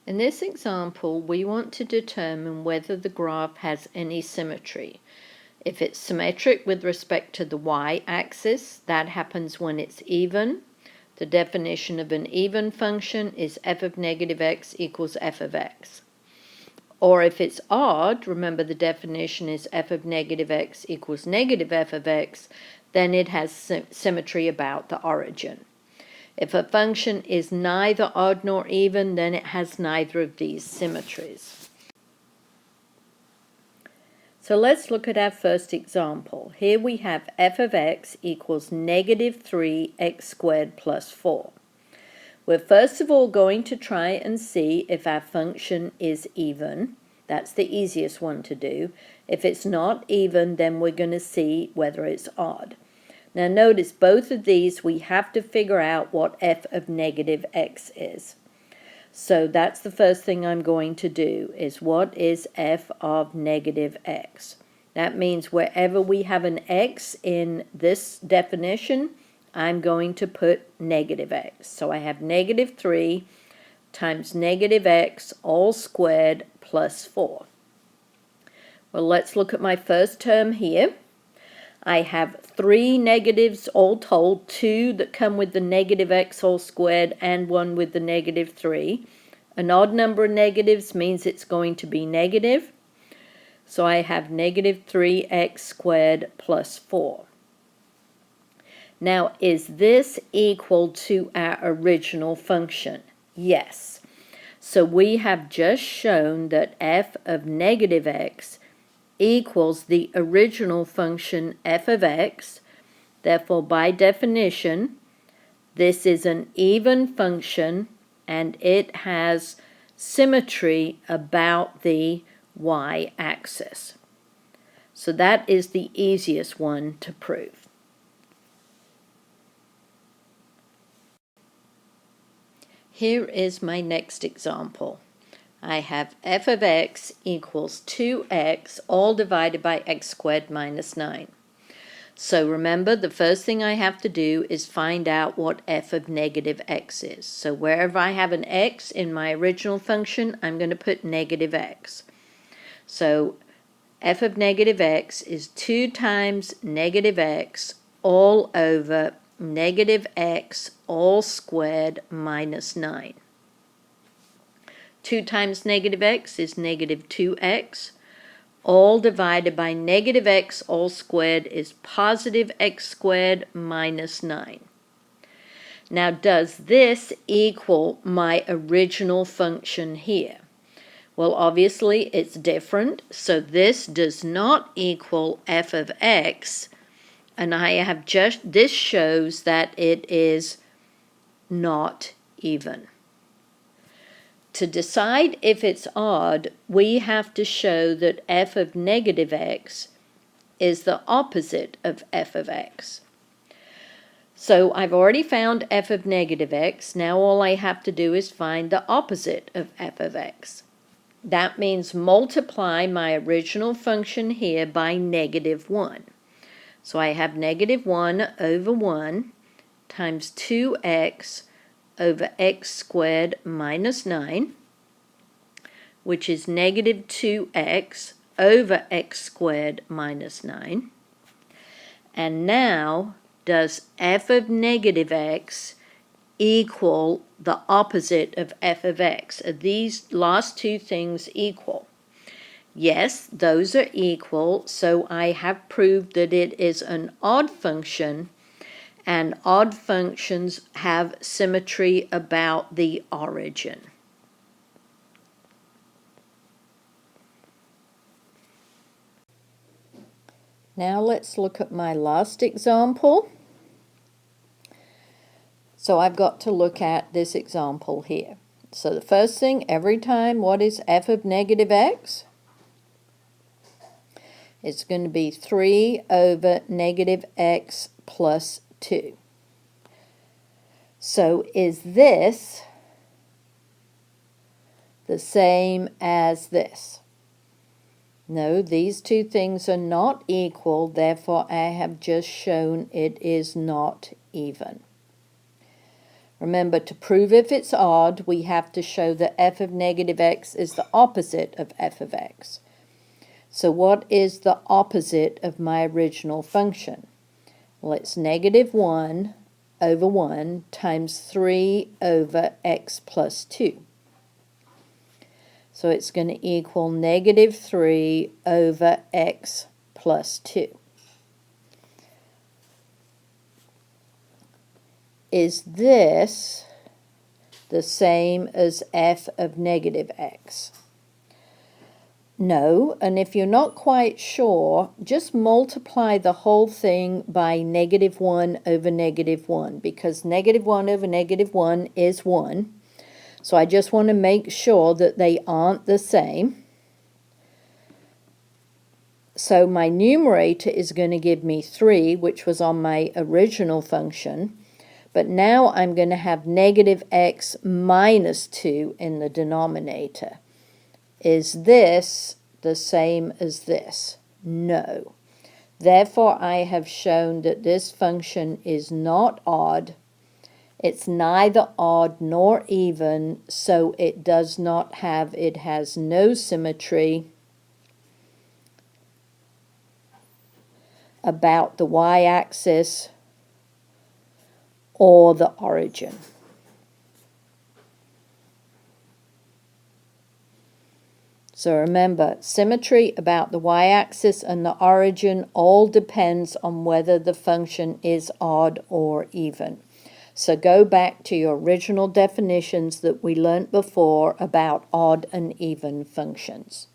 In this example, we want to determine whether the graph has any symmetry. If it's symmetric with respect to the y-axis, that happens when it's even. The definition of an even function is f of negative x equals f of x. Or if it's odd, remember the definition is f of negative x equals negative f of x, then it has symmetry about the origin. If a function is neither odd nor even, then it has neither of these symmetries. So let's look at our first example. Here we have f of x equals negative 3x squared plus 4. We're first of all going to try and see if our function is even. That's the easiest one to do. If it's not even, then we're going to see whether it's odd. Now notice both of these we have to figure out what f of negative x is. So that's the first thing I'm going to do, is what is f of negative x? That means wherever we have an x in this definition, I'm going to put negative x. So I have negative 3 times negative x all squared plus 4. Well, let's look at my first term here. I have 3 negatives all told, 2 that come with the negative x all squared and 1 with the negative 3. An odd number of negatives means it's going to be negative. So I have negative 3x squared plus 4. Now, is this equal to our original function? Yes. So we have just shown that f of negative x equals the original function f of x. Therefore, by definition, this is an even function and it has symmetry about the y-axis. So that is the easiest one to prove. Here is my next example. I have f of x equals 2x all divided by x squared minus 9. So remember, the first thing I have to do is find out what f of negative x is. So wherever I have an x in my original function, I'm going to put negative x. So f of negative x is 2 times negative x all over negative x all squared minus 9. 2 times negative x is negative 2x. All divided by negative x all squared is positive x squared minus 9. Now, does this equal my original function here? Well, obviously it's different, so this does not equal f of x, and this shows that it is not even. To decide if it's odd, we have to show that f of negative x is the opposite of f of x. So I've already found f of negative x. Now all I have to do is find the opposite of f of x. That means multiply my original function here by negative 1. So I have negative 1 over 1 times 2x over x squared minus 9, which is negative 2x over x squared minus 9. And now, does f of negative x equal the opposite of f of x? Are these last two things equal? Yes, those are equal, so I have proved that it is an odd function, and odd functions have symmetry about the origin. Now let's look at my last example. So I've got to look at this example here. So the first thing, every time, what is f of negative x? It's going to be 3 over negative x plus 2. So is this the same as this? No, these two things are not equal, therefore I have just shown it is not even. Remember, to prove if it's odd, we have to show that f of negative x is the opposite of f of x. So what is the opposite of my original function? Well, it's negative 1 over 1 times 3 over x plus 2. So it's going to equal negative 3 over x plus 2. Is this the same as f of negative x? No, and if you're not quite sure, just multiply the whole thing by negative 1 over negative 1, because negative 1 over negative 1 is 1. So I just want to make sure that they aren't the same. So my numerator is going to give me 3, which was on my original function. But now I'm going to have negative x minus 2 in the denominator. Is this the same as this? No. Therefore, I have shown that this function is not odd. It's neither odd nor even, so it has no symmetry about the y-axis or the origin. So remember, symmetry about the y-axis and the origin all depends on whether the function is odd or even. So go back to your original definitions that we learnt before about odd and even functions.